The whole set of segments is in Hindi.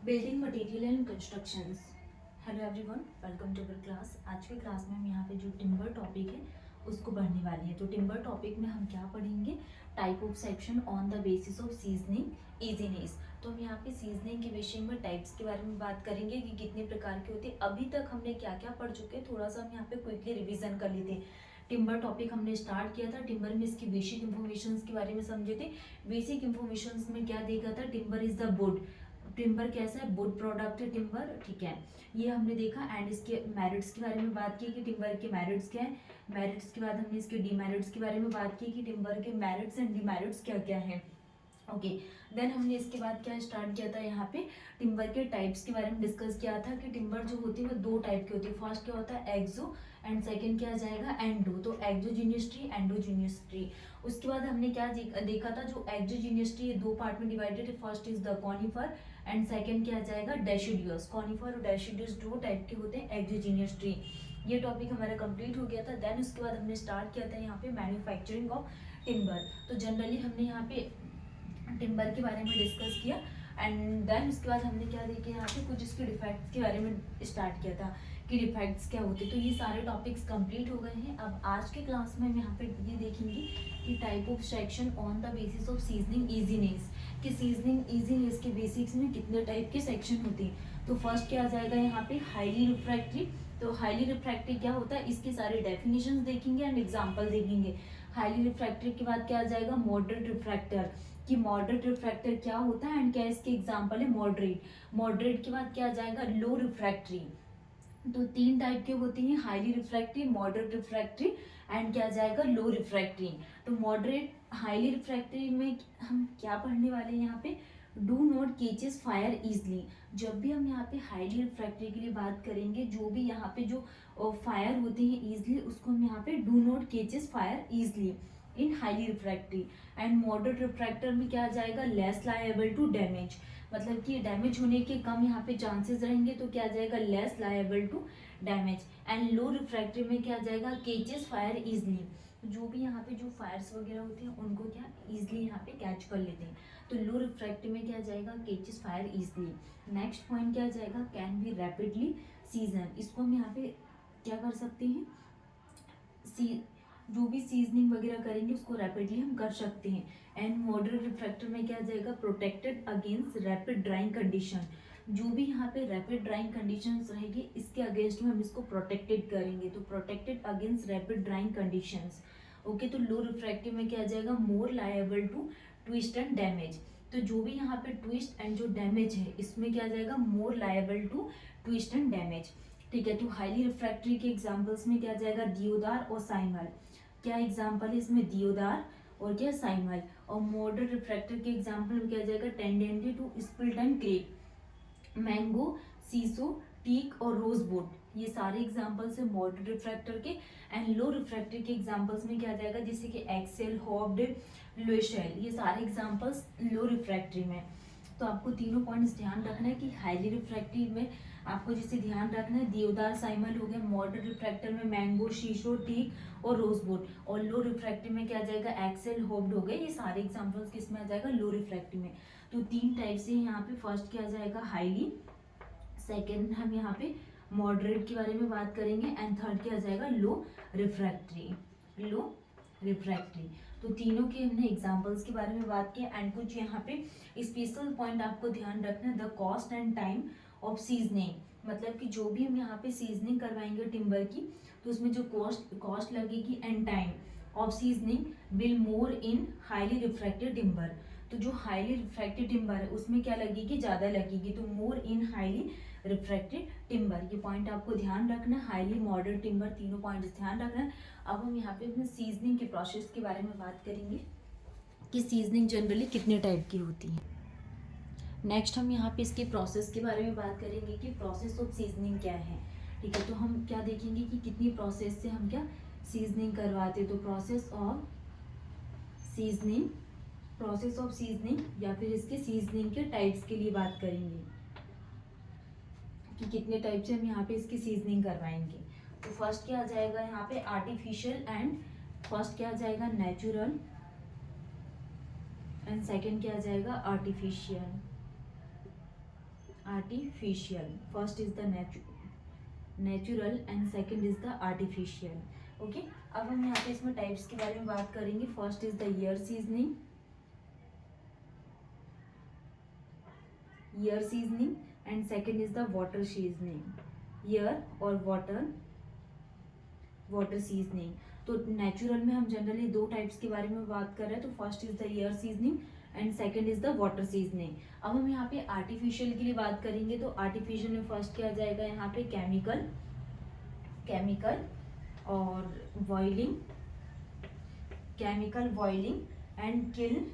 Building material and constructions. Hello everyone, welcome to our class. आज के क्लास में हम यहाँ पे जो टिम्बर टॉपिक है उसको पढ़ने वाले हैं। तो टिम्बर टॉपिक में हम क्या पढ़ेंगे? Type of section on the basis of seasoning easiness. तो हम यहाँ पे सीजनिंग के विषय में टाइप्स के बारे में बात करेंगे कि कितने प्रकार के होते हैं। अभी तक हमने क्या क्या पढ़ चुके हैं, थोड़ा सा हम यहाँ पे क्विकली रिविजन कर लेते हैं। टिम्बर टॉपिक हमने स्टार्ट किया था, टिम्बर में इसकी बेसिक इन्फॉर्मेशन के बारे में समझे थे। बेसिक इन्फॉर्मेशन में क्या देखा था? Timber is the wood. Timber कैसा है? वुड प्रोडक्ट है टिम्बर, ठीक है, ये हमने देखा। एंड इसके मेरिट्स के बारे में बात की कि टिम्बर के मेरिट्स क्या है। मेरिट्स के बाद हमने इसके डीमेरिट्स के बारे में बात की कि टिम्बर के मेरिट्स एंड डीमेरिट्स क्या क्या है। ओके, देन हमने इसके बाद क्या स्टार्ट किया था, यहाँ पे टिम्बर के टाइप्स के बारे में डिस्कस किया था कि टिम्बर जो होती है वो दो टाइप की होती है। फर्स्ट क्या होता है? एक्सो, एंड सेकंड क्या जाएगा? एंडो। तो एक्सोजीनियस ट्री, एंडोजीनियस ट्री। उसके बाद हमने क्या देखा था? जो एक्सोजीनियस ट्री दो पार्ट में डिवाइडेड है। First is the conifer and second क्या जाएगा? डेसिडियस। कॉनिफर और डेसिडियस दो टाइप के होते हैं एक्सोजीनियस ट्री। ये टॉपिक हमारा कंप्लीट हो गया था। देन उसके बाद हमने स्टार्ट किया था यहाँ पे मैन्युफैक्चरिंग ऑफ टिम्बर। तो जनरली हमने यहाँ पे टिम्बर के बारे में डिस्कस किया। एंड देन उसके बाद हमने क्या देखा यहाँ पे? कुछ इसके डिफेक्ट्स के बारे में स्टार्ट किया था कि डिफेक्ट्स क्या होते। तो ये सारे टॉपिक्स कंप्लीट हो गए हैं। अब आज के क्लास में हम यहाँ पे ये देखेंगे कि type of section on the basis of seasoning easiness, कि सीजनिंग इजीनेस के बेसिक्स में कितने टाइप के सेक्शन होते हैं। तो फर्स्ट क्या आ जाएगा यहाँ पे? Highly refractory. तो हाईली रिफ्रैक्टरी क्या होता है, इसके सारे डेफिनेशंस देखेंगे एंड एग्जांपल देखेंगे। हाईली रिफ्रैक्टरी के बाद क्या आ जाएगा? मॉडरेट रिफ्रैक्टर, कि मॉडरेट रिफ्रैक्टर क्या होता है एंड क्या इसके एग्जांपल है? मॉडरेट। मॉडरेट के बाद क्या आ जाएगा? लो रिफ्रैक्टरी। तो तीन टाइप के होती हैं, highly refractory, moderate refractory and क्या जाएगा? लो रिफ्रैक्टरी। तो मॉडरेट हाईली रिफ्रैक्टरी में हम क्या पढ़ने वाले हैं यहाँ पे? Do not catches fire easily. जब भी हम यहाँ पे हाईली रिफ्रैक्टरी के लिए बात करेंगे, जो भी यहाँ पे जो फायर होते हैं इजली, उसको हम यहाँ पे do not catches fire easily in highly refractory. And moderate refractor में क्या आ जाएगा? लेस लायबल टू डैमेज, मतलब कि डैमेज होने के कम यहाँ पे चांसेस रहेंगे। तो क्या आ जाएगा? Less liable to damage. And low refractory में क्या आ जाएगा? Catches fire easily. जो भी यहाँ पे जो फायर्स वगैरह होते हैं उनको क्या इजली यहाँ पे कैच कर लेते हैं। तो लो रिफ्रैक्टरी में क्या आ जाएगा? Catches fire easily. Next point क्या आ जाएगा? Can be rapidly season. इसको हम यहाँ पे क्या कर सकते हैं? जो भी सीजनिंग वगैरह करेंगे उसको रैपिडली हम कर सकते हैं। एंड मॉडरेट रिफ्रैक्टर में क्या जाएगा? Protected against rapid drawing condition. जो भी यहाँ पे रैपिड ड्राइंग कंडीशंस रहेगी इसके अगेंस्ट में हम इसको प्रोटेक्टेड करेंगे। तो protected against rapid drying conditions. Okay, तो लो रिफ्रैक्टिव में क्या जाएगा? More liable to twist and damage. तो जो भी यहाँ पे ट्विस्ट एंड जो डैमेज है इसमें क्या जाएगा? More liable to twist and damage. ठीक है, तो हाईली रिफ्रैक्टरी के एग्जांपल्स में क्या जाएगा? दियोदार और साइमल। क्या एग्जाम्पल है इसमें? दियोदार और क्या? साइमल। और मॉडरेट रिफ्रैक्टर के एग्जाम्पल में क्या जाएगा? Tendency to split and crack, mango, sissoo, teak और रोजवुड। ये सारे एग्जांपल्स है मॉडरेट रिफ्रैक्टर के। एंड लो रिफ्रैक्टर के एग्जांपल्स में क्या जाएगा? जैसे कि एक्सेल, हॉब्ड, लुएशेल, ये सारे एग्जांपल्स लो रिफ्रैक्टरी में। तो आपको तीनों पॉइंट्स ध्यान रखना है कि हाईली रिफ्रैक्टरी में आपको जैसे ध्यान रखना है देवदार, साइमल हो गया। मॉडरेट रिफ्रैक्टर में मैंगो, शीशो, टीक और रोजवुड। और लो रिफ्रैक्टरी में क्या जाएगा? एक्सेल, हॉब्ड हो गए। ये सारे एग्जांपल्स किस में आ जाएगा? लो रिफ्रैक्टरी में। तो तीन टाइप से यहाँ पे फर्स्ट क्या जाएगा? हाईली, सेकेंड हम यहाँ पे मॉडरेट के बारे में बात करेंगे एंड थर्ड क्या आ जाएगा? लो रिफ्रैक्टरी। लो रिफ्रैक्टरी। तो तीनों के हमने एग्जांपल्स के बारे में बात किया। एंड कुछ यहाँ पे स्पेशल पॉइंट आपको ध्यान रखना है, the cost and time of seasoning. मतलब कि जो भी हम यहाँ पे सीजनिंग करवाएंगे टिम्बर की, तो उसमें जो कॉस्ट लगेगी and time of seasoning will more in highly refracted timber. तो जो हाईली रिफ्रैक्टेड टिम्बर है उसमें क्या लगेगी? ज़्यादा लगेगी। तो मोर इन हाईली रिफ्रैक्टेड टिम्बर, ये पॉइंट आपको ध्यान रखना है। हाईली, मॉडरेट, टिम्बर, तीनों पॉइंट्स ध्यान रखना है। अब हम यहाँ पे अपने सीजनिंग के प्रोसेस के बारे में बात करेंगे कि सीजनिंग जनरली कितने टाइप की होती है। नेक्स्ट हम यहाँ पे इसके प्रोसेस के बारे में बात करेंगे कि प्रोसेस ऑफ सीजनिंग क्या है। ठीक है, तो हम क्या देखेंगे कि कितनी प्रोसेस से हम क्या सीजनिंग करवाते। तो process of seasoning, process of seasoning या फिर इसके सीजनिंग के टाइप्स के लिए बात करेंगे कि कितने टाइप से हम यहाँ पे इसकी सीजनिंग करवाएंगे। तो फर्स्ट क्या आ जाएगा यहाँ पे? आर्टिफिशियल एंड फर्स्ट क्या आ जाएगा? नेचुरल एंड सेकंड क्या आ जाएगा? Artificial. Artificial, first is the natural and second is the artificial. Okay, अब हम यहाँ पे इसमें टाइप्स के बारे में बात करेंगे। First is the air seasoning, year seasoning and second is the water seasoning, year और वाटर सीजनिंग। तो नेचुरल में हम जनरली दो टाइप्स के बारे में बात कर रहे हैं। तो first is the air seasoning and second is the water seasoning. अब हम यहाँ पे आर्टिफिशियल के लिए बात करेंगे। तो आर्टिफिशियल में फर्स्ट क्या जाएगा यहाँ पे, केमिकल और boiling, chemical boiling and kill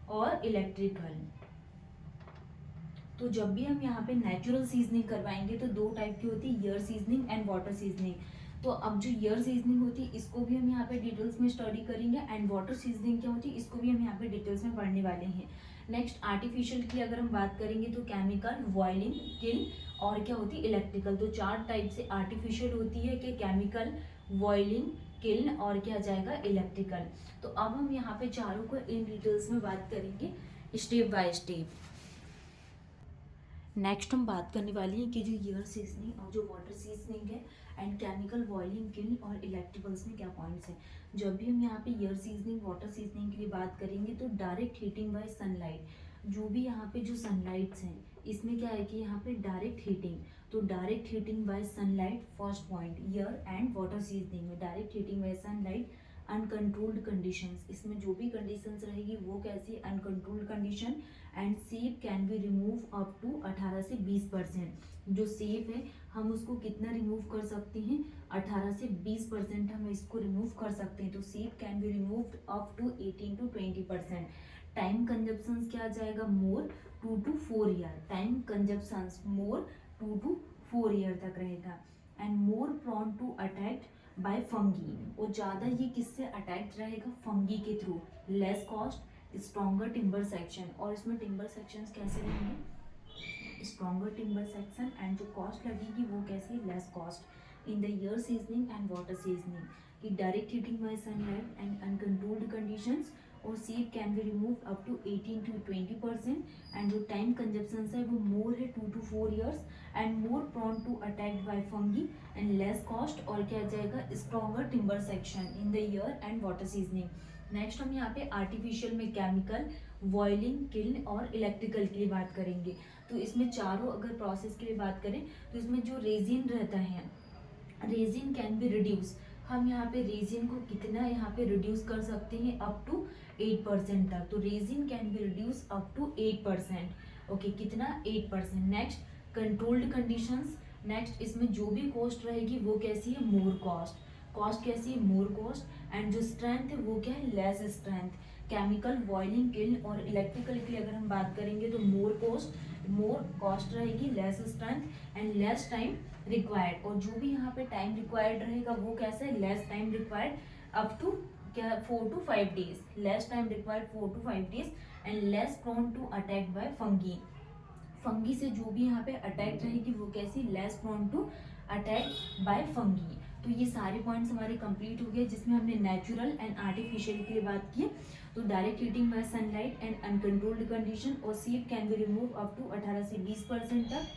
और इलेक्ट्रिकल। तो जब भी हम यहाँ पे नेचुरल सीजनिंग करवाएंगे तो दो टाइप की होती है, year seasoning and water seasoning. तो अब जो ईयर सीजनिंग होती है इसको भी हम यहाँ पे डिटेल्स में स्टडी करेंगे, एंड वाटर सीजनिंग क्या होती है इसको भी हम यहाँ पे डिटेल्स में पढ़ने वाले हैं। नेक्स्ट आर्टिफिशियल की अगर हम बात करेंगे तो केमिकल, बॉइलिंग, किल और क्या होती है, इलेक्ट्रिकल। तो चार टाइप से आर्टिफिशियल होती है कि केमिकल, बॉइलिंग, किल और क्या जाएगा, इलेक्ट्रिकल। तो अब हम यहाँ पे चारों को इन डिटेल्स में बात करेंगे स्टेप बाय स्टेप। नेक्स्ट हम बात करने वाली हैं कि जो ईयर सीजनिंग और जो वाटर सीजनिंग है एंड केमिकल, बॉइलिंग, किल और इलेक्ट्रिकल्स में क्या पॉइंट्स हैं। जब भी हम यहाँ पे ईयर सीजनिंग, वाटर सीजनिंग के लिए बात करेंगे तो डायरेक्ट हीटिंग बाय सनलाइट, जो भी यहाँ पे जो सनलाइट्स हैं इसमें क्या है कि यहाँ पे डायरेक्ट हीटिंग। तो direct heating by sunlight first point, air and water seasoning में direct heating by sunlight. Uncontrolled conditions, इसमें जो भी कंडीशंस रहेगी वो कैसी, uncontrolled condition. And sap can be remove up to 18 से 20%। जो सेप है हम उसको कितना रिमूव कर सकते हैं, 18 से 20% हम इसको रिमूव कर सकते हैं। तो sap can be removed up to 18 to 20%। Time consumption क्या आ जाएगा, more 2 to 4 year. Time consumption more 2 to 4 year तक रहेगा। And more prone to attack by fungi, और ज़्यादा ये किससे अटैक रहेगा, फंगी के थ्रू। Less cost, stronger timber section, और इसमें टिम्बर सेक्शंस कैसे रहेंगे, स्ट्रॉन्गर टिम्बर सेक्शन। एंड जो कॉस्ट लगेगी वो कैसी, less cost. In the air seasoning and water seasoning की direct heating by sunlight and uncontrolled conditions, और sap can be remove up to 18 to 20%। And जो टाइम कंजप्शन है वो मोर है 2 to 4 years, and more prone to attack by fungi and less cost, और क्या जाएगा, stronger timber section in the air and water seasoning. Next हम यहाँ पे आर्टिफिशियल में केमिकल, बॉइलिंग, किल और इलेक्ट्रिकल की बात करेंगे। तो इसमें चारों अगर प्रोसेस की बात करें तो इसमें जो रेजिन रहता है, रेजिन कैन बी रिड्यूस। हम यहाँ पे रेजिन को कितना यहाँ पे रिड्यूस कर सकते हैं, अप टू 8% तक। तो resin can be reduce up to 8%। Okay, कितना, 8%। Next controlled conditions. नेक्स्ट इसमें जो भी कॉस्ट रहेगी वो कैसी है, मोर कॉस्ट। कॉस्ट कैसी है, मोर कॉस्ट। एंड जो स्ट्रेंथ है वो क्या है, less strength. Chemical, boiling, kiln और इलेक्ट्रिकल के लिए अगर हम बात करेंगे तो मोर कॉस्ट रहेगी, less strength and less time required. और जो भी यहाँ पे टाइम रिक्वायर्ड रहेगा वो कैसा है, less time required up to क्या, 4 to 5 days. Less time required 4 to 5 days and less prone to attack by fungi. Fungi से जो भी यहाँ पे अटैक रहेगी वो कैसी, less prone to attack by fungi. तो ये सारे पॉइंट्स हमारे कंप्लीट हो गए जिसमें हमने नेचुरल एंड आर्टिफिशियल के लिए बात की। तो direct heating by sunlight and uncontrolled condition, और sap can be remove up to 18 से 20% तक।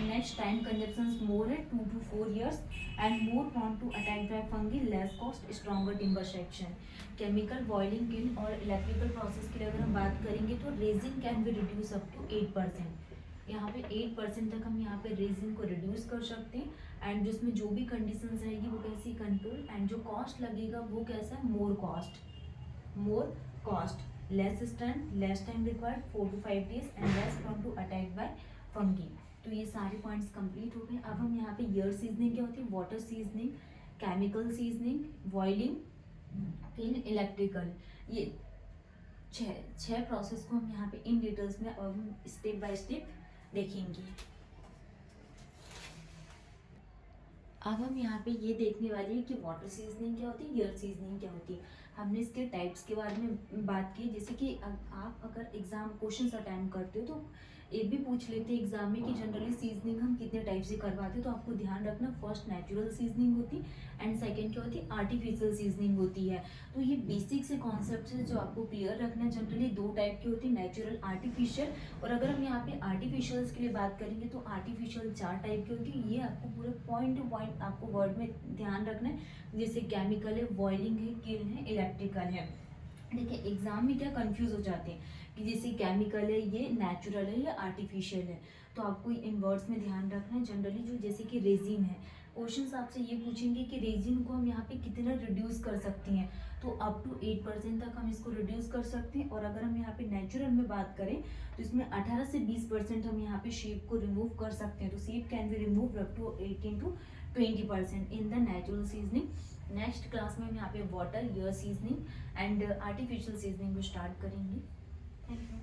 नेक्स्ट टाइम कंजप्शन मोर है 2 to 4 years, and more prone to attack by fungi, less cost, stronger timber section. Chemical, boiling, kiln और इलेक्ट्रिकल प्रोसेस के लिए अगर हम बात करेंगे तो resin can be reduce up to 8%। यहाँ पे 8% तक हम यहाँ पे रेजिन को रिड्यूस कर सकते हैं। एंड जिसमें जो भी कंडीशंस रहेगी वो कैसी, कंट्रोल। एंड जो कॉस्ट लगेगा वो कैसा है, more cost, less strength, less time required 4 to 5 days and less prone to attack by fungi. तो ये सारे पॉइंट्स कंप्लीट हो गए। अब हम यहाँ पे ईयर सीजनिंग क्या होती है, water seasoning, chemical seasoning, boiling, kiln, electrical, ये छह प्रोसेस को हम यहाँ पे इन डिटेल्स में अब हम स्टेप बाय स्टेप देखेंगे। अब हम यहाँ पे ये देखने वाले हैं कि वाटर सीजनिंग क्या होती है, ईयर सीजनिंग क्या होती है। हमने इसके टाइप्स के बारे में बात की, जैसे कि आप अगर एग्जाम क्वेश्चंस अटेम्प्ट करते हो तो एक भी पूछ लेते हैं एग्जाम में कि जनरली सीजनिंग हम कितने टाइप से करवाते हैं, तो आपको ध्यान रखना फर्स्ट नेचुरल सीजनिंग होती है एंड सेकंड क्या होती है आर्टिफिशियल सीजनिंग होती है। तो ये बेसिक से कॉन्सेप्ट है जो आपको क्लियर रखना है। जनरली दो टाइप की होती है, नेचुरल आर्टिफिशियल। और अगर हम यहाँ पे आर्टिफिशियल्स के लिए बात करेंगे तो आर्टिफिशियल 4 टाइप की होती है। ये आपको पूरे पॉइंट टू पॉइंट आपको वर्ड में ध्यान रखना है, जैसे केमिकल है, बॉइलिंग है, किल है, इलेक्ट्रिकल है। देखिए एग्जाम में क्या कंफ्यूज हो जाते हैं कि जैसे केमिकल है ये नेचुरल है या आर्टिफिशियल है, तो आपको इन वर्ड्स में ध्यान रखना है। जनरली जो जैसे कि रेजिन है, क्वेश्चंस आपसे ये पूछेंगे कि रेजिन को हम यहाँ पे कितना रिड्यूस कर सकते हैं, तो अप टू 8% तक हम इसको रिड्यूस कर सकते हैं। और अगर हम यहाँ पे नेचुरल में बात करें तो इसमें 18 से 20% हम यहाँ पे शेप को रिमूव कर सकते हैं। तो sap can be remove up to 18 to 20% in the natural seasoning. Next class में हम यहाँ पे water, air seasoning and artificial seasoning को स्टार्ट करेंगे। Thank you.